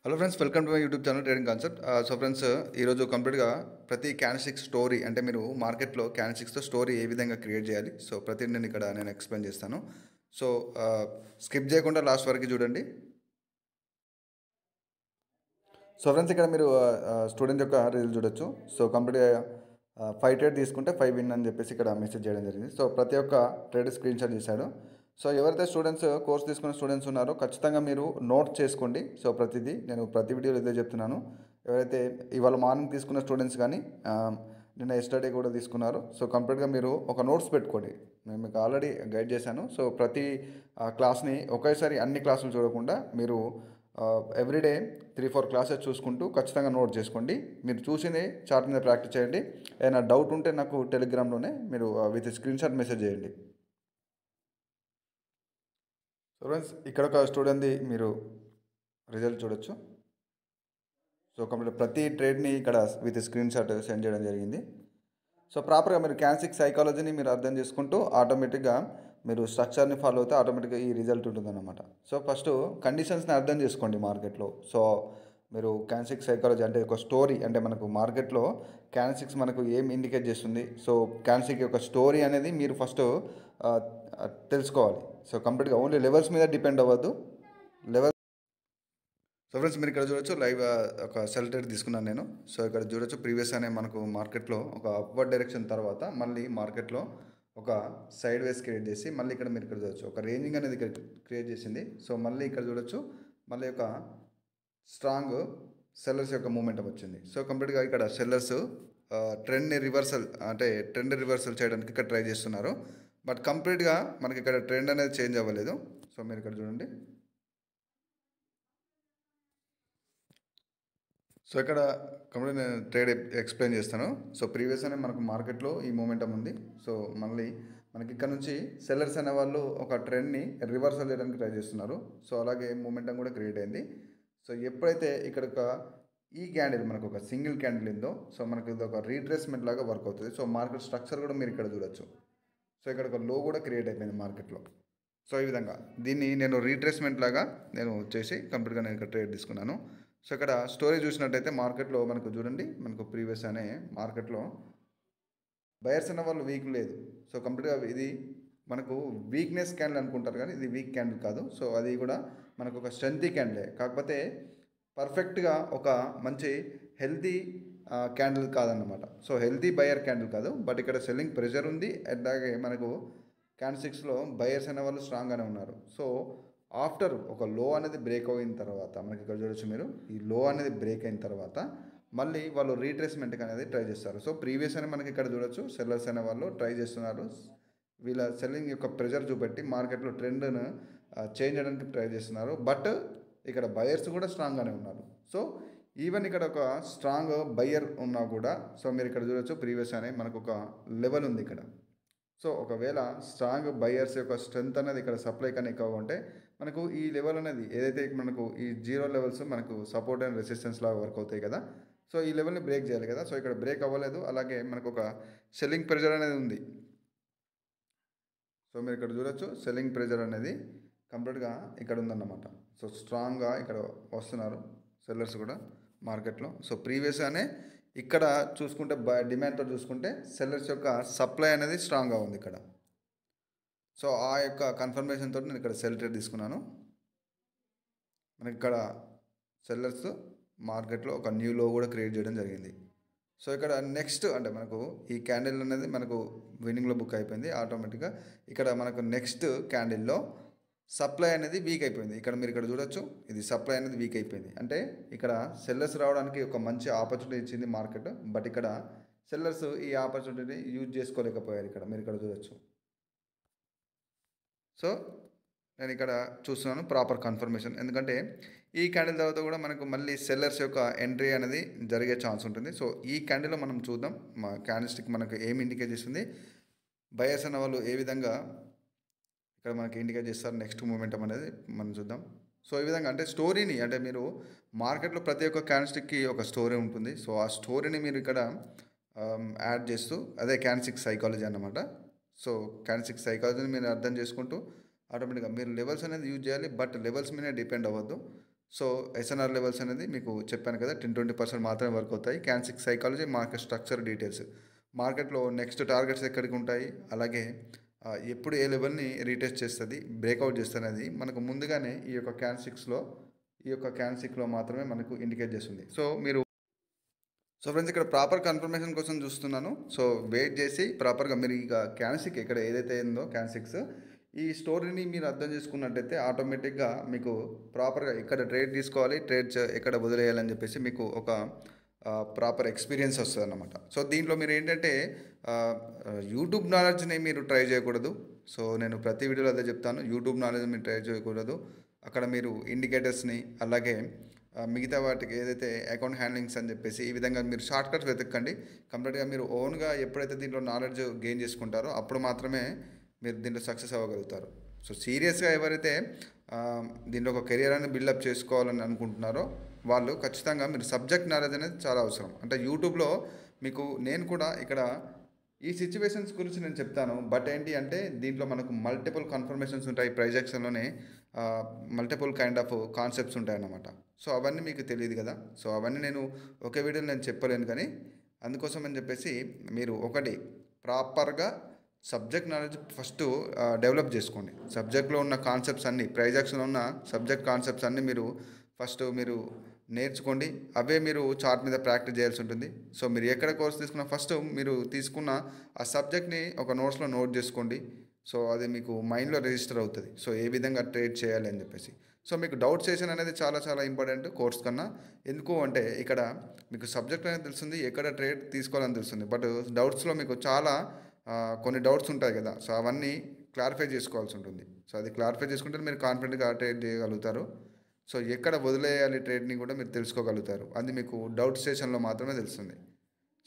Hello friends, welcome to my YouTube channel trading concept. So friends, ఈరోజు కంప్లీట్గా ప్రతి candlestick story అంటే మీరు మార్కెట్లో క్యాండిల్స్టిక్స్తో స్టోరీ ఏ విధంగా క్రియేట్ చేయాలి, సో ప్రతి నేను ఎక్స్ప్లెయిన్ చేస్తాను. సో స్కిప్ చేయకుండా లాస్ట్ వరకు చూడండి. సో ఫ్రెండ్స్, ఇక్కడ మీరు స్టూడెంట్ యొక్క రిజల్ట్ చూడొచ్చు. సో కంప్లీట్గా 5 ట్రేడ్ తీసుకుంటే 5 విన్ అని చెప్పేసి ఇక్కడ మెసేజ్ చేయడం జరిగింది. సో ప్రతి ఒక్క ట్రేడ్ స్క్రీన్ షాట్ చేశాడు. సో ఎవరైతే స్టూడెంట్స్ కోర్స్ తీసుకున్న స్టూడెంట్స్ ఉన్నారో ఖచ్చితంగా మీరు నోట్ చేసుకోండి. సో నేను ప్రతి వీడియోలో ఇదే చెప్తున్నాను. ఎవరైతే ఇవాళ మార్నింగ్ తీసుకున్న స్టూడెంట్స్ కానీ నిన్న ఎస్టర్డే కూడా తీసుకున్నారు, సో కంప్లీట్గా మీరు ఒక నోట్స్ పెట్టుకోండి. నేను మీకు ఆల్రెడీ గైడ్ చేశాను. సో ప్రతి క్లాస్ని ఒకేసారి అన్ని క్లాసులు చూడకుండా మీరు ఎవ్రీడే 3-4 క్లాసెస్ చూసుకుంటూ ఖచ్చితంగా నోట్ చేసుకోండి. మీరు చూసింది చార్ట్ మీద ప్రాక్టీస్ చేయండి. ఏదైనా డౌట్ ఉంటే నాకు టెలిగ్రామ్లోనే మీరు విత్ స్క్రీన్ షాట్ మెసేజ్ చేయండి. సో ఫ్రెండ్స్, ఇక్కడ ఒక స్టూడెంట్ది మీరు రిజల్ట్ చూడొచ్చు. సో కంప్లీట్ ప్రతి ట్రేడ్ని ఇక్కడ విత్ స్క్రీన్ షాట్ సెండ్ చేయడం జరిగింది. సో ప్రాపర్గా మీరు క్యాండిల్స్టిక్ సైకాలజీని మీరు అర్థం చేసుకుంటూ ఆటోమేటిక్గా మీరు స్ట్రక్చర్ని ఫాలో అవుతే ఆటోమేటిక్గా ఈ రిజల్ట్ ఉంటుందన్నమాట. సో ఫస్ట్ కండిషన్స్ని అర్థం చేసుకోండి మార్కెట్లో. సో మీరు క్యాండిల్స్టిక్ సైకాలజీ అంటే ఒక స్టోరీ, అంటే మనకు మార్కెట్లో క్యాండిల్స్టిక్స్ మనకు ఏం ఇండికేట్ చేస్తుంది, సో క్యాండిల్స్టిక్ యొక్క స్టోరీ అనేది మీరు ఫస్ట్ తెలుసుకోవాలి. సో కంప్లీట్గా ఓన్లీ లెవెల్స్ మీద డిపెండ్ అవ్వద్దు. సో ఫ్రెండ్స్, మీరు ఇక్కడ చూడొచ్చు లైవ్ ఒక సెల్ ట్రేడ్ తీసుకున్నాను నేను. సో ఇక్కడ చూడొచ్చు ప్రీవియస్ అనే మనకు మార్కెట్లో ఒక అప్వర్డ్ డైరెక్షన్ తర్వాత మళ్ళీ మార్కెట్లో ఒక సైడ్ వేస్ క్రియేట్ చేసి మళ్ళీ మీరు ఇక్కడ చూడొచ్చు ఒక రేంజింగ్ అనేది ఇక్కడ క్రియేట్ చేసింది. సో మళ్ళీ ఇక్కడ చూడొచ్చు మళ్ళీ ఒక స్ట్రాంగ్ సెల్లర్స్ యొక్క మూమెంటం వచ్చింది. సో కంప్లీట్గా ఇక్కడ సెల్లర్స్ ట్రెండ్ రివర్సల్ చేయడానికి ఇక్కడ ట్రై చేస్తున్నారు. బట్ కంప్లీట్గా మనకి ఇక్కడ ట్రెండ్ అనేది చేంజ్ అవ్వలేదు. సో మీరు ఇక్కడ చూడండి. సో ఇక్కడ కంప్లీట్ నేను ట్రేడ్ ఎక్స్ప్లెయిన్ చేస్తాను. సో ప్రీవియస్ అనే మనకు మార్కెట్లో ఈ మూమెంటం ఉంది. సో మళ్ళీ మనకి ఇక్కడ నుంచి సెల్లర్స్ అనే వాళ్ళు ఒక ట్రెండ్ని రివర్సల్ చేయడానికి ట్రై చేస్తున్నారు. సో అలాగే మూమెంటం కూడా క్రియేట్ అయింది. సో ఎప్పుడైతే ఇక్కడ ఈ క్యాండిల్ మనకు ఒక సింగిల్ క్యాండిల్ ఉందో, సో మనకి ఇది ఒక రీట్రేస్మెంట్ లాగా వర్క్ అవుతుంది. సో మార్కెట్ స్ట్రక్చర్ కూడా మీరు ఇక్కడ చూడొచ్చు. సో ఇక్కడ ఒక లో కూడా క్రియేట్ అయిపోయింది మార్కెట్లో. సో ఈ విధంగా దీన్ని నేను రీట్రేస్మెంట్ లాగా నేను చేసి కంప్లీట్గా నేను ఇక్కడ ట్రేడ్ తీసుకున్నాను. సో ఇక్కడ స్టోరీ చూసినట్టయితే మార్కెట్లో మనకు చూడండి, మనకు ప్రీవియస్ అనే మార్కెట్లో బయర్స్ అన్న వాళ్ళు వీక్ లేదు. సో కంప్లీట్గా ఇది మనకు వీక్నెస్ క్యాండిల్ అనుకుంటారు, కానీ ఇది వీక్ క్యాండిల్ కాదు. సో అది కూడా మనకు ఒక స్ట్రెంతీ క్యాండిలే, కాకపోతే పర్ఫెక్ట్గా ఒక మంచి హెల్తీ క్యాండిల్ కాదన్నమాట. సో హెల్తీ బయర్ క్యాండిల్ కాదు, బట్ ఇక్కడ సెల్లింగ్ ప్రెషర్ ఉంది. అలాగే మనకు క్యాండిల్స్టిక్స్లో బయర్స్ అనే వాళ్ళు స్ట్రాంగ్గానే ఉన్నారు. సో ఆఫ్టర్ ఒక లో అనేది బ్రేక్ అయిన తర్వాత మనకి ఇక్కడ చూడొచ్చు మీరు, ఈ లో అనేది బ్రేక్ అయిన తర్వాత మళ్ళీ వాళ్ళు రీట్రేస్మెంట్కి అనేది ట్రై చేస్తారు. సో ప్రీవియస్ అని మనకి ఇక్కడ చూడొచ్చు సెల్లర్స్ అనే వాళ్ళు ట్రై చేస్తున్నారు. వీళ్ళ సెల్లింగ్ యొక్క ప్రెజర్ చూపెట్టి మార్కెట్లో ట్రెండ్ను చేంజ్ చేయడానికి ట్రై చేస్తున్నారు. బట్ ఇక్కడ బయర్స్ కూడా స్ట్రాంగ్గానే ఉన్నారు. సో ఈవెన్ ఇక్కడ ఒక స్ట్రాంగ్ బయ్యర్ ఉన్నా కూడా, సో మీరు ఇక్కడ చూడొచ్చు ప్రీవియస్ అనే మనకు ఒక లెవెల్ ఉంది ఇక్కడ. సో ఒకవేళ స్ట్రాంగ్ బయ్యర్స్ యొక్క స్ట్రెంత్ అనేది ఇక్కడ సప్లై కన్నా ఎక్కువగా ఉంటే మనకు ఈ లెవెల్ అనేది ఏదైతే మనకు ఈ 0 లెవెల్స్ మనకు సపోర్ట్ అండ్ రెసిస్టెన్స్ లాగా వర్క్ అవుతాయి కదా. సో ఈ లెవెల్ని బ్రేక్ చేయాలి కదా. సో ఇక్కడ బ్రేక్ అవ్వలేదు. అలాగే మనకు ఒక సెల్లింగ్ ప్రెజర్ అనేది ఉంది. సో మీరు ఇక్కడ చూడొచ్చు సెల్లింగ్ ప్రెజర్ అనేది కంప్లీట్గా ఇక్కడ ఉందన్నమాట. సో స్ట్రాంగ్గా ఇక్కడ వస్తున్నారు సెల్లర్స్ కూడా మార్కెట్లో. సో ప్రీవియస్ అనే ఇక్కడ చూసుకుంటే డిమాండ్తో చూసుకుంటే సెల్లర్స్ యొక్క సప్లై అనేది స్ట్రాంగ్గా ఉంది ఇక్కడ. సో ఆ యొక్క కన్ఫర్మేషన్ తోటి నేను ఇక్కడ సెల్ ట్రేడ్ తీసుకున్నాను. మనకి ఇక్కడ సెల్లర్స్ మార్కెట్లో ఒక న్యూ లో కూడా క్రియేట్ చేయడం జరిగింది. సో ఇక్కడ నెక్స్ట్ అంటే మనకు ఈ క్యాండిల్ అనేది మనకు విన్నింగ్లో బుక్ అయిపోయింది ఆటోమేటిక్గా. ఇక్కడ మనకు నెక్స్ట్ క్యాండిల్లో సప్లై అనేది వీక్ అయిపోయింది. ఇక్కడ మీరు ఇక్కడ చూడొచ్చు, ఇది సప్లై అనేది వీక్ అయిపోయింది. అంటే ఇక్కడ సెల్లర్స్ రావడానికి ఒక మంచి ఆపర్చునిటీ ఇచ్చింది మార్కెట్, బట్ ఇక్కడ సెల్లర్స్ ఈ ఆపర్చునిటీని యూజ్ చేసుకోలేకపోయారు. ఇక్కడ మీరు ఇక్కడ చూడొచ్చు. సో నేను ఇక్కడ చూస్తున్నాను ప్రాపర్ కన్ఫర్మేషన్, ఎందుకంటే ఈ క్యాండిల్ తర్వాత కూడా మనకు మళ్ళీ సెల్లర్స్ యొక్క ఎంట్రీ అనేది జరిగే ఛాన్స్ ఉంటుంది. సో ఈ క్యాండిల్లో మనం చూద్దాం మా క్యాండిల్స్టిక్ మనకు ఏమి ఇండికేట్ చేస్తుంది, బయర్స్ అన్న వాళ్ళు ఏ విధంగా ఇక్కడ మనకి ఇండికేట్ చేస్తారు నెక్స్ట్ మూమెంటం అనేది మనం చూద్దాం. సో ఈ విధంగా అంటే స్టోరీని అంటే మీరు మార్కెట్లో ప్రతి ఒక్క క్యాండిల్స్టిక్కి ఒక స్టోరీ ఉంటుంది. సో ఆ స్టోరీని మీరు ఇక్కడ యాడ్ చేస్తూ అదే క్యాండిల్స్టిక్ సైకాలజీ అన్నమాట. సో క్యాండిల్స్టిక్ సైకాలజీని మీరు అర్థం చేసుకుంటూ ఆటోమేటిక్గా మీరు లెవెల్స్ అనేది యూజ్ చేయాలి, బట్ లెవెల్స్ మీదే డిపెండ్ అవ్వద్దు. సో ఎస్ఎన్ఆర్ లెవెల్స్ అనేది మీకు చెప్పాను కదా 10-20% మాత్రమే వర్క్ అవుతాయి. క్యాన్6 సైకాలజీ, మార్కెట్ స్ట్రక్చర్ డీటెయిల్స్, మార్కెట్లో నెక్స్ట్ టార్గెట్స్ ఎక్కడికి ఉంటాయి, అలాగే ఎప్పుడు ఏ లెవెల్ని రీటెస్ట్ చేస్తుంది, బ్రేక్అవుట్ చేస్తుంది అనేది మనకు ముందుగానే ఈ యొక్క క్యాన్ సిక్స్లో మాత్రమే మనకు ఇండికేట్ చేస్తుంది. సో ఫ్రెండ్స్, ఇక్కడ ప్రాపర్ కన్ఫర్మేషన్ కోసం చూస్తున్నాను. సో వెయిట్ చేసి ప్రాపర్గా మీరు ఇక క్యాన్6 ఇక్కడ ఏదైతే ఉందో క్యాన్6 ఈ స్టోరీని మీరు అర్థం చేసుకున్నట్టయితే ఆటోమేటిక్గా మీకు ప్రాపర్గా ఎక్కడ ట్రేడ్ తీసుకోవాలి, ట్రేడ్స్ ఎక్కడ వదిలేయాలని చెప్పేసి మీకు ఒక ప్రాపర్ ఎక్స్పీరియన్స్ వస్తుంది అన్నమాట. సో దీంట్లో మీరు ఏంటంటే యూట్యూబ్ నాలెడ్జ్ని మీరు ట్రై చేయకూడదు. సో నేను ప్రతి వీడియోలో అదే చెప్తాను, యూట్యూబ్ నాలెడ్జ్ మీరు ట్రై చేయకూడదు. అక్కడ మీరు ఇండికేటర్స్ని అలాగే మిగతా వాటికి ఏదైతే అకౌంట్ హ్యాండ్లింగ్స్ అని చెప్పేసి ఈ విధంగా మీరు షార్ట్ కట్స్ వెతకండి. కంప్లీట్గా మీరు ఓన్గా ఎప్పుడైతే దీంట్లో నాలెడ్జ్ గెయిన్ చేసుకుంటారో అప్పుడు మాత్రమే మీరు దీంట్లో సక్సెస్ అవ్వగలుగుతారు. సో సీరియస్గా ఎవరైతే దీంట్లో ఒక కెరియర్ అనేది బిల్డప్ చేసుకోవాలని అనుకుంటున్నారో వాళ్ళు ఖచ్చితంగా మీరు సబ్జెక్ట్ నాలెడ్జ్ అనేది చాలా అవసరం. అంటే యూట్యూబ్లో మీకు నేను కూడా ఇక్కడ ఈ సిచ్యువేషన్స్ గురించి నేను చెప్తాను. బట్ ఏంటి అంటే దీంట్లో మనకు మల్టిపుల్ కన్ఫర్మేషన్స్ ఉంటాయి. ప్రైజ్ యాక్షన్లోనే మల్టిపుల్ కైండ్ ఆఫ్ కాన్సెప్ట్స్ ఉంటాయన్నమాట. సో అవన్నీ మీకు తెలియదు కదా. సో అవన్నీ నేను ఒకే వీడియోలో నేను చెప్పలేను, కానీ అందుకోసం అని చెప్పేసి మీరు ఒకటి ప్రాపర్గా సబ్జెక్ట్ నాలెడ్జ్ ఫస్ట్ డెవలప్ చేసుకోండి. సబ్జెక్ట్లో ఉన్న కాన్సెప్ట్స్ అన్నీ, ప్రైజ్ యాక్షన్లో ఉన్న సబ్జెక్ట్ కాన్సెప్ట్స్ అన్నీ మీరు నేర్చుకోండి. అవే మీరు చార్ట్ మీద ప్రాక్టీస్ చేయాల్సి ఉంటుంది. సో మీరు ఎక్కడ కోర్స్ తీసుకున్నా ఫస్ట్ మీరు తీసుకున్న ఆ సబ్జెక్ట్ని ఒక నోట్స్లో నోట్ చేసుకోండి. సో అది మీకు మైండ్లో రిజిస్టర్ అవుతుంది. సో ఏ విధంగా ట్రేడ్ చేయాలి అని చెప్పేసి. సో మీకు డౌట్ సెషన్ అనేది చాలా చాలా ఇంపార్టెంట్ కోర్స్ కన్నా. ఎందుకు అంటే ఇక్కడ మీకు సబ్జెక్ట్ అనేది తెలుస్తుంది, ఎక్కడ ట్రేడ్ తీసుకోవాలని తెలుస్తుంది. బట్ డౌట్స్లో మీకు చాలా కొన్ని డౌట్స్ ఉంటాయి కదా. సో అవన్నీ క్లారిఫై చేసుకోవాల్సి ఉంటుంది. సో అది క్లారిఫై చేసుకుంటే మీరు కాన్ఫిడెంట్గా ట్రేడ్ చేయగలుగుతారు. సో ఎక్కడ వదిలేయాలి ట్రేడ్ని కూడా మీరు తెలుసుకోగలుగుతారు. అది మీకు డౌట్ స్టేషన్లో మాత్రమే తెలుస్తుంది.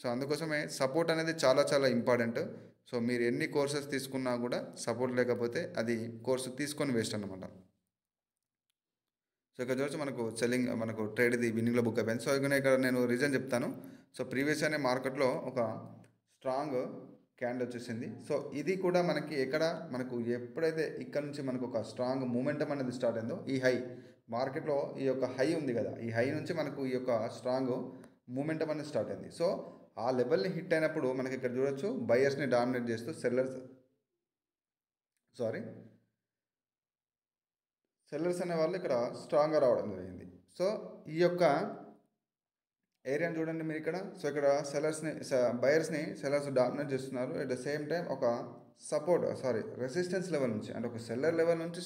సో అందుకోసమే సపోర్ట్ అనేది చాలా చాలా ఇంపార్టెంట్. సో మీరు ఎన్ని కోర్సెస్ తీసుకున్నా కూడా సపోర్ట్ లేకపోతే అది కోర్సు తీసుకొని వేస్ట్ అన్నమాట. సో ఇక్కడ చూసి మనకు ట్రేడ్ ఇది విన్నింగ్లో బుక్ అయిపోయింది. సో ఇక్కడ నేను రీజన్ చెప్తాను. సో ప్రీవియస్ అనే మార్కెట్లో ఒక స్ట్రాంగ్ క్యాండిల్ వచ్చేసింది. సో ఇది కూడా మనకు ఎప్పుడైతే ఇక్కడ నుంచి మనకు ఒక స్ట్రాంగ్ మూమెంటం అనేది స్టార్ట్ అయిందో, ఈ హై మార్కెట్లో ఈ యొక్క హై ఉంది కదా, ఈ హై నుంచి మనకు ఈ యొక్క స్ట్రాంగ్ మూమెంటం అనేది స్టార్ట్ అయింది. సో ఆ లెవెల్ని హిట్ అయినప్పుడు మనకి ఇక్కడ చూడొచ్చు బయర్స్ని డామినేట్ చేస్తూ సెల్లర్స్ అనే వాళ్ళు ఇక్కడ స్ట్రాంగ్గా రావడం జరిగింది. సో ఈ యొక్క ఏరియాని చూడండి మీరు ఇక్కడ. సో ఇక్కడ బయర్స్ని సెల్లర్స్ డామినేట్ చేస్తున్నారు. అట్ ద సేమ్ టైం ఒక రెసిస్టెన్స్ లెవెల్ నుంచి, అంటే ఒక సెల్లర్ లెవెల్ నుంచి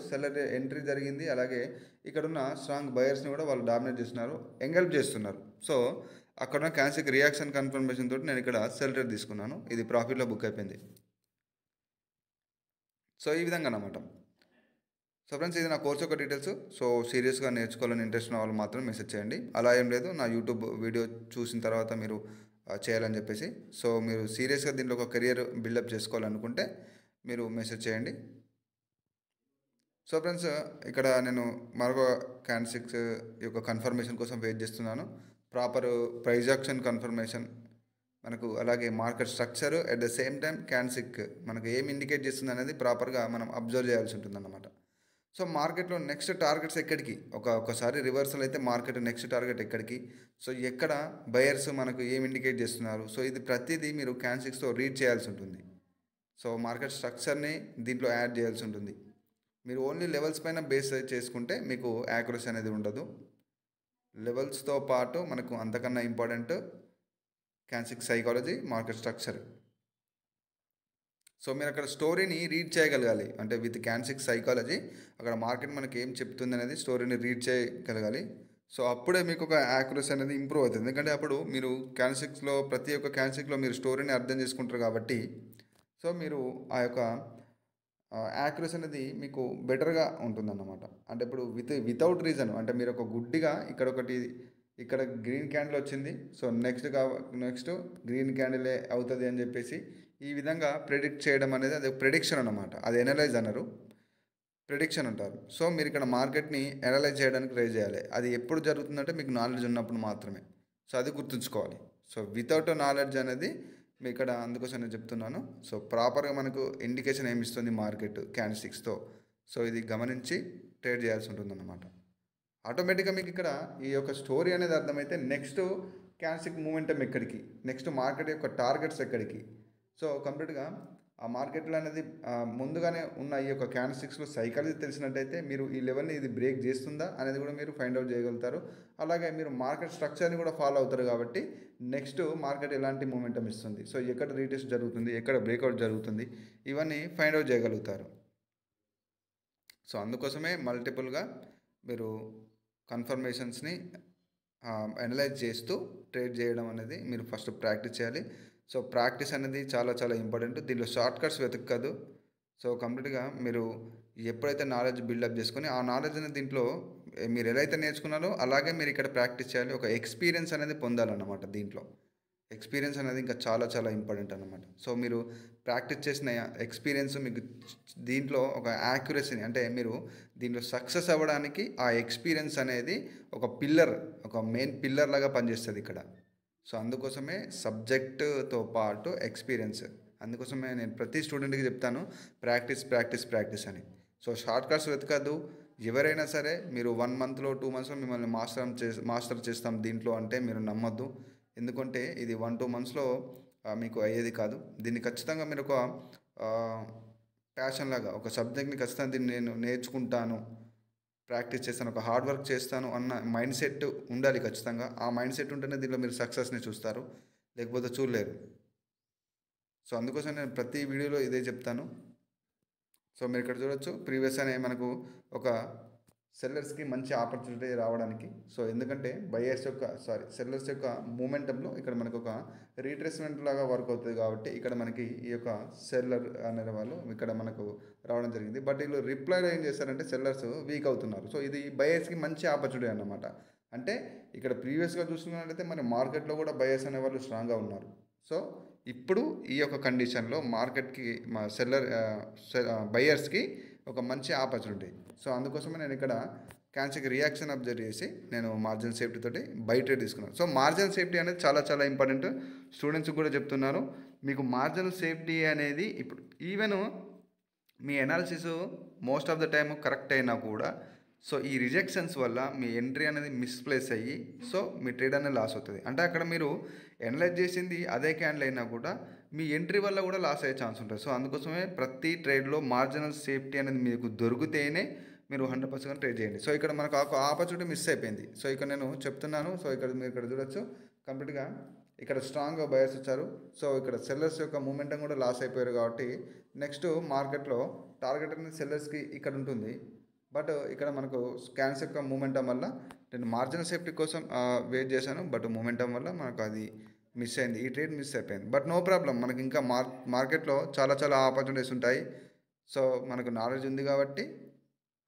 సెల్లర్ ఎంట్రీ జరిగింది. అలాగే ఇక్కడున్న స్ట్రాంగ్ బయర్స్ని కూడా వాళ్ళు డామినేట్ చేస్తున్నారు, ఎంగల్ప్ చేస్తున్నారు. సో అక్కడ ఉన్న క్యాన్సిక్ రియాక్షన్ కన్ఫర్మేషన్ తోటి నేను ఇక్కడ సెల్ ట్రేడ్ తీసుకున్నాను. ఇది ప్రాఫిట్లో బుక్ అయిపోయింది. సో ఈ విధంగా అన్నమాట. సో ఫ్రెండ్స్, ఇది నా కోర్స్ యొక్క డీటెయిల్స్. సో సీరియస్గా నేర్చుకోవాలని ఇంట్రెస్ట్ ఉన్న వాళ్ళు మాత్రం మెసేజ్ చేయండి. అలా ఏం లేదు, నా యూట్యూబ్ వీడియో చూసిన తర్వాత మీరు చేయాలని చెప్పేసి. సో మీరు సీరియస్గా దీంట్లో ఒక కెరియర్ బిల్డప్ చేసుకోవాలనుకుంటే మీరు మెసేజ్ చేయండి. సో ఫ్రెండ్స్, ఇక్కడ నేను మరొక క్యాన్6 యొక్క కన్ఫర్మేషన్ కోసం వెయిట్ చేస్తున్నాను. ప్రాపర్ ప్రైజ్ యాక్షన్ కన్ఫర్మేషన్ మనకు, అలాగే market structure, at the same time candle మనకు ఏం ఇండికేట్ చేస్తుంది అనేది ప్రాపర్గా మనం అబ్జర్వ్ చేయాల్సి ఉంటుందన్నమాట. సో మార్కెట్లో నెక్స్ట్ టార్గెట్స్ ఎక్కడికి, ఒకసారి రివర్సల్ అయితే మార్కెట్ నెక్స్ట్ టార్గెట్ ఎక్కడికి, సో ఎక్కడ బయర్స్ మనకు ఏం ఇండికేట్ చేస్తున్నారు, సో ఇది ప్రతిదీ మీరు క్యాన్6తో రీడ్ చేయాల్సి ఉంటుంది. సో మార్కెట్ స్ట్రక్చర్ని దీంట్లో యాడ్ చేయాల్సి ఉంటుంది. మీరు ఓన్లీ లెవెల్స్ పైన బేస్ చేసుకుంటే మీకు యాక్యురసీ అనేది ఉండదు. లెవెల్స్తో పాటు మనకు అంతకన్నా important candle psychology, market structure. So మీరు అక్కడ స్టోరీని రీడ్ చేయగలగాలి. అంటే విత్ క్యాన్6 సైకాలజీ అక్కడ మార్కెట్ మనకి ఏం చెప్తుంది అనేది స్టోరీని రీడ్ చేయగలగాలి. సో అప్పుడే మీకు ఒక యాక్యురసీ అనేది ఇంప్రూవ్ అవుతుంది. ఎందుకంటే అప్పుడు మీరు ప్రతి ఒక్క క్యాన్6లో మీరు స్టోరీని అర్థం చేసుకుంటారు కాబట్టి, సో మీరు ఆ యొక్క యాక్యురసీ అనేది మీకు బెటర్గా ఉంటుందన్నమాట. అంటే ఇప్పుడు వితౌట్ రీజన్, అంటే మీరు ఒక గుడ్డిగా ఇక్కడ గ్రీన్ క్యాండిల్ వచ్చింది, సో నెక్స్ట్ గ్రీన్ క్యాండిలే అవుతుంది అని చెప్పేసి ఈ విధంగా ప్రెడిక్ట్ చేయడం అనేది అది ప్రెడిక్షన్ అన్నమాట. అది ఎనలైజ్ అన్నారు, ప్రెడిక్షన్ అంటారు. సో మీరు ఇక్కడ మార్కెట్ని అనలైజ్ చేయడానికి ట్రై చేయాలి. అది ఎప్పుడు జరుగుతుందంటే మీకు నాలెడ్జ్ ఉన్నప్పుడు మాత్రమే. సో అది గుర్తుంచుకోవాలి. సో వితౌట్ నాలెడ్జ్ అనేది మీ ఇక్కడ, అందుకోసం నేను చెప్తున్నాను. సో ప్రాపర్గా మనకు ఇండికేషన్ ఏమి ఇస్తుంది మార్కెట్ క్యాన్6తో, సో ఇది గమనించి ట్రేడ్ చేయాల్సి ఉంటుందన్నమాట. ఆటోమేటిక్గా మీకు ఇక్కడ ఈ యొక్క స్టోరీ అనేది అర్థమైతే నెక్స్ట్ క్యాన్సిక్ మూమెంటం ఎక్కడికి, నెక్స్ట్ మార్కెట్ యొక్క టార్గెట్స్ ఎక్కడికి. సో కంప్లీట్గా ఆ మార్కెట్లో అనేది ముందుగానే ఉన్న ఈ యొక్క క్యాండిల్స్టిక్స్లో సైకాలజీ తెలిసినట్టయితే మీరు ఈ లెవెల్ని ఇది బ్రేక్ చేస్తుందా అనేది కూడా మీరు ఫైండ్ అవుట్ చేయగలుగుతారు. అలాగే మీరు మార్కెట్ స్ట్రక్చర్ని కూడా ఫాలో అవుతారు కాబట్టి నెక్స్ట్ మార్కెట్ ఎలాంటి మూమెంటం ఇస్తుంది, సో ఎక్కడ రీటెస్ట్ జరుగుతుంది, ఎక్కడ బ్రేక్అవుట్ జరుగుతుంది, ఇవన్నీ ఫైండ్ అవుట్ చేయగలుగుతారు. సో అందుకోసమే మల్టిపుల్గా మీరు కన్ఫర్మేషన్స్ని అనలైజ్ చేస్తూ ట్రేడ్ చేయడం అనేది మీరు ఫస్ట్ ప్రాక్టీస్ చేయాలి. సో ప్రాక్టీస్ అనేది చాలా చాలా ఇంపార్టెంట్. దీనిలో షార్ట్ కట్స్ వెతకదు. సో కంప్లీట్గా మీరు ఎప్పుడైతే నాలెడ్జ్ బిల్డప్ చేసుకొని ఆ నాలెడ్జ్ అనేది దీంట్లో మీరు ఎలా అయితే నేర్చుకున్నారో అలాగే మీరు ఇక్కడ ప్రాక్టీస్ చేయాలి. ఒక ఎక్స్పీరియన్స్ అనేది పొందాలన్నమాట. దీంట్లో ఎక్స్పీరియన్స్ అనేది ఇంకా చాలా చాలా ఇంపార్టెంట్ అన్నమాట. సో మీరు ప్రాక్టీస్ చేసిన ఎక్స్పీరియన్స్ మీకు దీంట్లో ఒక యాక్యురసీని, అంటే మీరు దీంట్లో సక్సెస్ అవ్వడానికి ఆ ఎక్స్పీరియన్స్ అనేది ఒక పిల్లర్, ఒక మెయిన్ పిల్లర్ లాగా పనిచేస్తుంది ఇక్కడ. సో అందుకోసమే సబ్జెక్టుతో పాటు ఎక్స్పీరియన్స్. అందుకోసమే నేను ప్రతి స్టూడెంట్కి చెప్తాను ప్రాక్టీస్ ప్రాక్టీస్ ప్రాక్టీస్ అని. సో షార్ట్ కట్స్ వెతకద్దు. ఎవరైనా సరే మీరు 1 మంత్లో 2 మంత్స్లో మిమ్మల్ని మాస్టర్ చేస్తాం దీంట్లో అంటే మీరు నమ్మొద్దు. ఎందుకంటే ఇది 1-2 మంత్స్లో మీకు అయ్యేది కాదు. దీన్ని ఖచ్చితంగా మీరు ఒక ప్యాషన్ లాగా, ఒక సబ్జెక్ట్ని ఖచ్చితంగా దీన్ని నేను నేర్చుకుంటాను, ప్రాక్టీస్ చేస్తాను, ఒక హార్డ్ వర్క్ చేస్తాను అన్న మైండ్ సెట్ ఉండాలి ఖచ్చితంగా. ఆ మైండ్ సెట్ ఉంటేనే దీనిలో మీరు సక్సెస్ని చూస్తారు, లేకపోతే చూడలేరు. సో అందుకోసం నేను ప్రతి వీడియోలో ఇదే చెప్తాను. సో మీరు ఇక్కడ చూడొచ్చు ప్రీవియస్ అనే మనకు ఒక సెల్లర్స్కి మంచి ఆపర్చునిటీ రావడానికి. సో ఎందుకంటే సెల్లర్స్ యొక్క మూమెంటంలో ఇక్కడ మనకు ఒక రీట్రేస్మెంట్ లాగా వర్క్ అవుతుంది కాబట్టి ఇక్కడ మనకి ఈ యొక్క సెల్లర్ అనే వాళ్ళు ఇక్కడ మనకు రావడం జరిగింది. బట్ వీళ్ళు రిప్లైలో ఏం చేస్తారంటే సెల్లర్స్ వీక్ అవుతున్నారు. సో ఇది బయర్స్కి మంచి ఆపర్చునిటీ అన్నమాట. అంటే ఇక్కడ ప్రీవియస్గా చూసుకున్నట్లయితే మన మార్కెట్లో కూడా బయర్స్ అనే వాళ్ళు స్ట్రాంగ్గా ఉన్నారు. సో ఇప్పుడు ఈ యొక్క కండిషన్లో మార్కెట్కి మా బయర్స్కి ఒక మంచి ఆపర్చునిటీ. సో అందుకోసమే నేను ఇక్కడ క్యాన్సిక్ రియాక్షన్ అబ్జర్వ్ చేసి నేను మార్జిన్ సేఫ్టీ తోటి బై ట్రేడ్ తీసుకున్నాను. సో మార్జిన్ సేఫ్టీ అనేది చాలా చాలా ఇంపార్టెంట్. స్టూడెంట్స్కి కూడా చెప్తున్నాను, మీకు మార్జిన్ సేఫ్టీ అనేది ఇప్పుడు even me analysis most of the time correct అయినా కూడా సో ఈ రిజెక్షన్స్ వల్ల మీ ఎంట్రీ అనేది మిస్ప్లేస్ అయ్యి సో మీ ట్రేడ్ అనేది లాస్ అవుతుంది. అంటే అక్కడ మీరు అనలైజ్ చేసింది అదే క్యాండిల్ అయినా కూడా మీ ఎంట్రీ వల్ల కూడా లాస్ అయ్యే ఛాన్స్ ఉంటుంది. సో అందుకోసమే ప్రతి ట్రేడ్లో మార్జినల్ సేఫ్టీ అనేది మీకు దొరికితేనే మీరు 100% ట్రేడ్ చేయండి. సో ఇక్కడ మనకు ఆపర్చునిటీ మిస్ అయిపోయింది. సో ఇక్కడ నేను చెప్తున్నాను. సో ఇక్కడ మీరు ఇక్కడ చూడొచ్చు కంప్లీట్గా ఇక్కడ స్ట్రాంగ్గా బయర్స్ వచ్చారు. సో ఇక్కడ సెల్లర్స్ యొక్క మూమెంటం కూడా లాస్ అయిపోయారు కాబట్టి నెక్స్ట్ మార్కెట్లో టార్గెట్ అనేది సెల్లర్స్కి ఇక్కడ ఉంటుంది. బట్ ఇక్కడ మనకు క్యాన్స్ యొక్క మూమెంటం వల్ల నేను మార్జినల్ సేఫ్టీ కోసం వెయిట్ చేశాను. బట్ మూమెంటం వల్ల మనకు అది మిస్ అయింది, ఈ ట్రేడ్ మిస్ అయిపోయింది. బట్ నో ప్రాబ్లం, మనకి ఇంకా మార్కెట్లో చాలా చాలా ఆపర్చునిటీస్ ఉంటాయి. సో మనకు నాలెడ్జ్ ఉంది కాబట్టి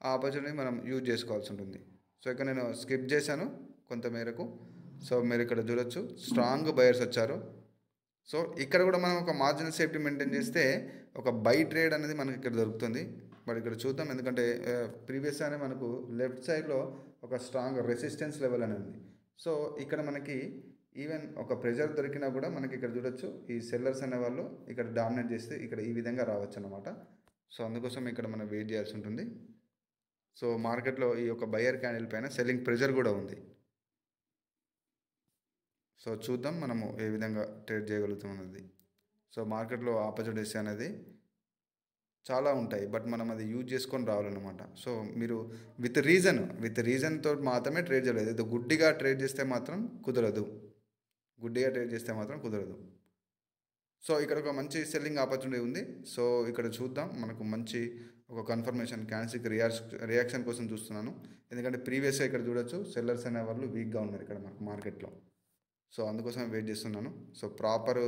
ఆ ఆపర్చునిటీ మనం యూజ్ చేసుకోవాల్సి ఉంటుంది. సో ఇక్కడ నేను స్కిప్ చేశాను కొంత మేరకు. సో మీరు ఇక్కడ చూడొచ్చు స్ట్రాంగ్ బయర్స్ వచ్చారు. సో ఇక్కడ కూడా మనం ఒక మార్జినల్ సేఫ్టీ మెయింటైన్ చేస్తే ఒక బై ట్రేడ్ అనేది మనకి ఇక్కడ దొరుకుతుంది. బట్ ఇక్కడ చూద్దాం, ఎందుకంటే ప్రీవియస్ అనే మనకు లెఫ్ట్ సైడ్లో ఒక స్ట్రాంగ్ రెసిస్టెన్స్ లెవెల్ అనేది ఉంది. సో ఇక్కడ మనకి ఈవెన్ ఒక ప్రెజర్ దొరికినా కూడా మనకి ఇక్కడ చూడొచ్చు ఈ సెల్లర్స్ అనే వాళ్ళు ఇక్కడ డామినేట్ చేస్తే ఇక్కడ ఈ విధంగా రావచ్చు అన్నమాట. సో అందుకోసం ఇక్కడ మనం వెయిట్ చేయాల్సి ఉంటుంది. సో మార్కెట్లో ఈ యొక్క బయర్ క్యాండిల్ పైన సెల్లింగ్ ప్రెజర్ కూడా ఉంది. సో చూద్దాం మనము ఏ విధంగా ట్రేడ్ చేయగలుగుతాం అన్నది. సో మార్కెట్లో ఆపర్చునిటీస్ అనేది చాలా ఉంటాయి, బట్ మనం అది యూజ్ చేసుకొని రావాలన్నమాట. సో మీరు విత్ రీజన్తో మాత్రమే ట్రేడ్ చేయలేదు. ఏదో గుడ్డిగా ట్రేడ్ చేస్తే మాత్రం కుదరదు. సో ఇక్కడ ఒక మంచి సెల్లింగ్ ఆపర్చునిటీ ఉంది. సో ఇక్కడ చూద్దాం, మనకు మంచి ఒక కన్ఫర్మేషన్ క్యాన్సిక్ రియాక్షన్ కోసం చూస్తున్నాను. ఎందుకంటే ప్రీవియస్గా ఇక్కడ చూడొచ్చు సెల్లర్స్ అనే వాళ్ళు వీక్గా ఉన్నారు ఇక్కడ మనకు మార్కెట్లో. సో అందుకోసం వెయిట్ చేస్తున్నాను. సో ప్రాపర్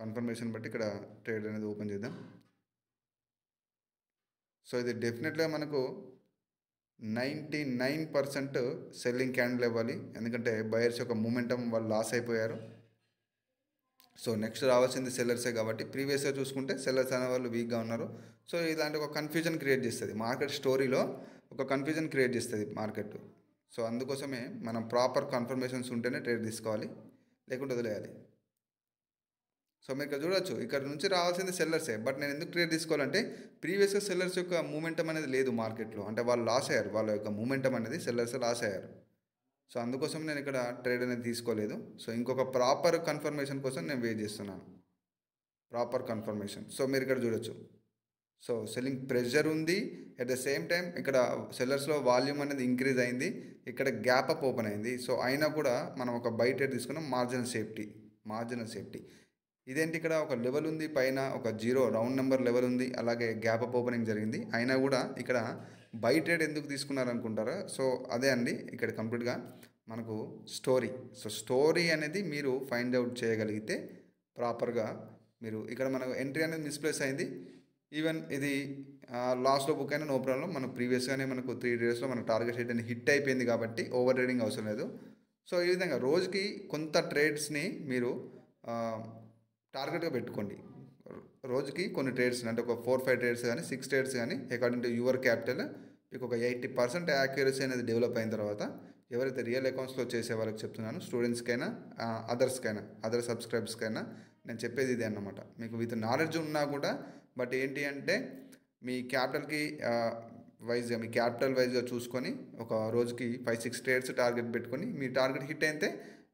కన్ఫర్మేషన్ బట్టి ఇక్కడ ట్రేడ్ అనేది ఓపెన్ చేద్దాం. సో ఇది డెఫినెట్గా మనకు 99% సెల్లింగ్ క్యాండిల్ ఇవ్వాలి, ఎందుకంటే బయర్స్ యొక్క మూమెంటం వాళ్ళు లాస్ అయిపోయారు. సో నెక్స్ట్ రావాల్సింది సెల్లర్సే కాబట్టి ప్రీవియస్గా చూసుకుంటే సెల్లర్స్ అనే వాళ్ళు వీక్గా ఉన్నారు. సో ఇలాంటి ఒక కన్ఫ్యూజన్ క్రియేట్ చేస్తుంది మార్కెట్ స్టోరీలో, ఒక కన్ఫ్యూజన్ క్రియేట్ చేస్తుంది మార్కెట్. సో అందుకోసమే మనం ప్రాపర్ కన్ఫర్మేషన్స్ ఉంటేనే ట్రేడ్ తీసుకోవాలి, లేకుంటే వదిలేయాలి. సో మీరు ఇక్కడ చూడొచ్చు, ఇక్కడ నుంచి రావాల్సింది సెల్లర్సే. బట్ నేను ఎందుకు ట్రేడ్ తీసుకోవాలంటే ప్రీవియస్గా సెల్లర్స్ యొక్క మూమెంటం అనేది లేదు మార్కెట్లో. అంటే వాళ్ళు లాస్ అయ్యారు, వాళ్ళ యొక్క మూమెంటం అనేది సెల్లర్స్ లాస్ అయ్యారు. సో అందుకోసం నేను ఇక్కడ ట్రేడ్ అనేది తీసుకోలేదు. సో ఇంకొక ప్రాపర్ కన్ఫర్మేషన్ కోసం నేను వెయిట్ చేస్తున్నాను, ప్రాపర్ కన్ఫర్మేషన్. సో మీరు ఇక్కడ చూడొచ్చు, సో సెల్లింగ్ ప్రెషర్ ఉంది. అట్ ద సేమ్ టైం ఇక్కడ సెల్లర్స్లో వాల్యూమ్ అనేది ఇంక్రీజ్ అయింది, ఇక్కడ గ్యాప్ అప్ ఓపెన్ అయింది. సో అయినా కూడా మనం ఒక బై ట్రేడ్ తీసుకున్నాం, మార్జినల్ సేఫ్టీ. ఇదేంటి, ఇక్కడ ఒక లెవెల్ ఉంది, పైన ఒక జీరో రౌండ్ నెంబర్ లెవెల్ ఉంది, అలాగే గ్యాప్ అప్ ఓపెనింగ్ జరిగింది. అయినా కూడా ఇక్కడ బై ట్రేడ్ ఎందుకు తీసుకున్నారనుకుంటారా? సో అదే అండి ఇక్కడ కంప్లీట్గా మనకు స్టోరీ. సో స్టోరీ అనేది మీరు ఫైండ్ అవుట్ చేయగలిగితే ప్రాపర్గా మీరు ఇక్కడ మనకు ఎంట్రీ అనేది మిస్ప్లేస్ అయింది. ఈవెన్ ఇది లాస్ట్లో బుక్ అయినా నో ప్రాబ్లం. మనం ప్రీవియస్గానే మనకు 3 daysలో మన టార్గెట్ హిట్ అని హిట్ అయిపోయింది కాబట్టి ఓవర్ ట్రేడింగ్ అవసరం లేదు. సో ఈ విధంగా రోజుకి కొంత ట్రేడ్స్ని మీరు టార్గెట్గా పెట్టుకోండి. రోజుకి కొన్ని ట్రేడ్స్ అంటే ఒక 4-5 ట్రేడ్స్ కానీ 6 ట్రేడ్స్ కానీ అకార్డింగ్ టు యువర్ క్యాపిటల్ మీకు ఒక 80% యాక్యురసీ అనేది డెవలప్ అయిన తర్వాత ఎవరైతే రియల్ అకౌంట్స్లో చేసే వాళ్ళకి చెప్తున్నాను, స్టూడెంట్స్కైనా అదర్స్కైనా అదర్ సబ్స్క్రైబర్స్కైనా నేను చెప్పేది ఇదే అన్నమాట. మీకు విత్ నాలెడ్జ్ ఉన్నా కూడా బట్ ఏంటి అంటే మీ క్యాపిటల్కి వైజ్గా మీ క్యాపిటల్ వైజ్గా చూసుకొని ఒక రోజుకి 5-6 ట్రేడ్స్ టార్గెట్ పెట్టుకొని మీ టార్గెట్ హిట్ అయితే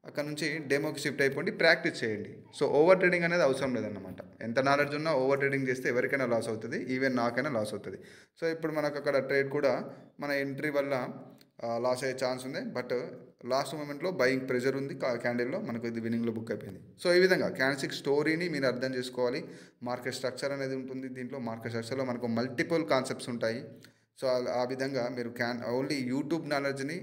అక్కడ నుంచి డెమోకి షిఫ్ట్ అయిపోండి, ప్రాక్టీస్ చేయండి. సో ఓవర్ ట్రేడింగ్ అనేది అవసరం లేదన్నమాట. ఎంత నాలెడ్జ్ ఉన్నా ఓవర్ ట్రేడింగ్ చేస్తే ఎవరికైనా లాస్ అవుతుంది, ఈవెన్ నాకైనా లాస్ అవుతుంది. సో ఇప్పుడు మనకు అక్కడ ట్రేడ్ కూడా మన ఎంట్రీ వల్ల లాస్ అయ్యే ఛాన్స్ ఉంది. బట్ లాస్ట్ మూమెంట్లో బయింగ్ ప్రెజర్ ఉంది క్యాండిల్లో, మనకు ఇది విన్నింగ్లో బుక్ అయిపోయింది. సో ఈ విధంగా క్యాండిల్స్టిక్ స్టోరీని మీరు అర్థం చేసుకోవాలి. మార్కెట్ స్ట్రక్చర్ అనేది ఉంటుంది దీంట్లో. మార్కెట్ స్ట్రక్చర్లో మనకు మల్టిపుల్ కాన్సెప్ట్స్ ఉంటాయి. సో ఆ విధంగా మీరు ఓన్లీ యూట్యూబ్ నాలెడ్జ్ని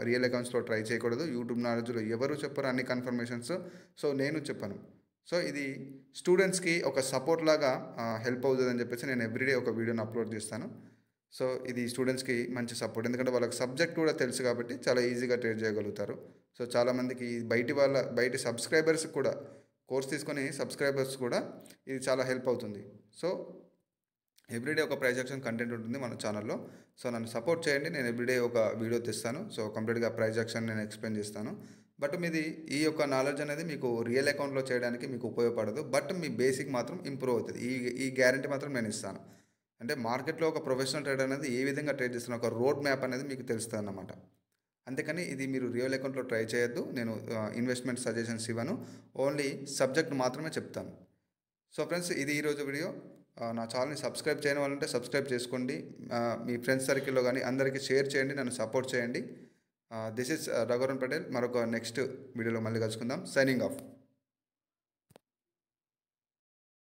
రియల్ అకౌంట్స్లో ట్రై చేయకూడదు. యూట్యూబ్ నాలెడ్జ్లో ఎవరు చెప్పరు అన్ని కన్ఫర్మేషన్స్, సో నేను చెప్పను. సో ఇది స్టూడెంట్స్కి ఒక సపోర్ట్ లాగా హెల్ప్ అవుతుందని చెప్పేసి నేను ఎవ్రీడే ఒక వీడియోని అప్లోడ్ చేస్తాను. సో ఇది స్టూడెంట్స్కి మంచి సపోర్ట్, ఎందుకంటే వాళ్ళకి సబ్జెక్ట్ కూడా తెలుసు కాబట్టి చాలా ఈజీగా ట్రేడ్ చేయగలుగుతారు. సో చాలామందికి బయటి సబ్స్క్రైబర్స్ కూడా కోర్స్ తీసుకొని సబ్స్క్రైబర్స్ కూడా ఇది చాలా హెల్ప్ అవుతుంది. సో ఎవ్రీడే ఒక ప్రైస్ యాక్షన్ కంటెంట్ ఉంటుంది మన ఛానల్లో. సో నన్ను సపోర్ట్ చేయండి, నేను ఎవ్రీడే ఒక వీడియో తెస్తాను. సో కంప్లీట్గా ప్రైస్ యాక్షన్ నేను ఎక్స్ప్లెయిన్ చేస్తాను. బట్ మీది ఈ యొక్క నాలెడ్జ్ అనేది మీకు రియల్ అకౌంట్లో చేయడానికి మీకు ఉపయోగపడదు, బట్ మీ బేసిక్ మాత్రం ఇంప్రూవ్ అవుతుంది. ఈ గ్యారంటీ మాత్రం నేను ఇస్తాను. అంటే మార్కెట్లో ఒక ప్రొఫెషనల్ ట్రేడర్ అనేది ఏ విధంగా ట్రేడ్ చేస్తున్న ఒక రోడ్ మ్యాప్ అనేది మీకు తెలుస్తుంది అన్నమాట. అందుకని ఇది మీరు రియల్ అకౌంట్లో ట్రై చేయొద్దు. నేను ఇన్వెస్ట్మెంట్ సజెషన్స్ ఇవ్వను, ఓన్లీ సబ్జెక్ట్ మాత్రమే చెప్తాను. సో ఫ్రెండ్స్, ఇది ఈరోజు వీడియో. నా ఛానల్ని సబ్స్క్రైబ్ చేయని వాళ్ళంటే సబ్స్క్రైబ్ చేసుకోండి. మీ ఫ్రెండ్స్ సర్కిల్లో కానీ అందరికీ షేర్ చేయండి, నన్ను సపోర్ట్ చేయండి. This is Raghuvaran Patel. మరొక నెక్స్ట్ వీడియోలో మళ్ళీ కలుసుకుందాం. Signing off.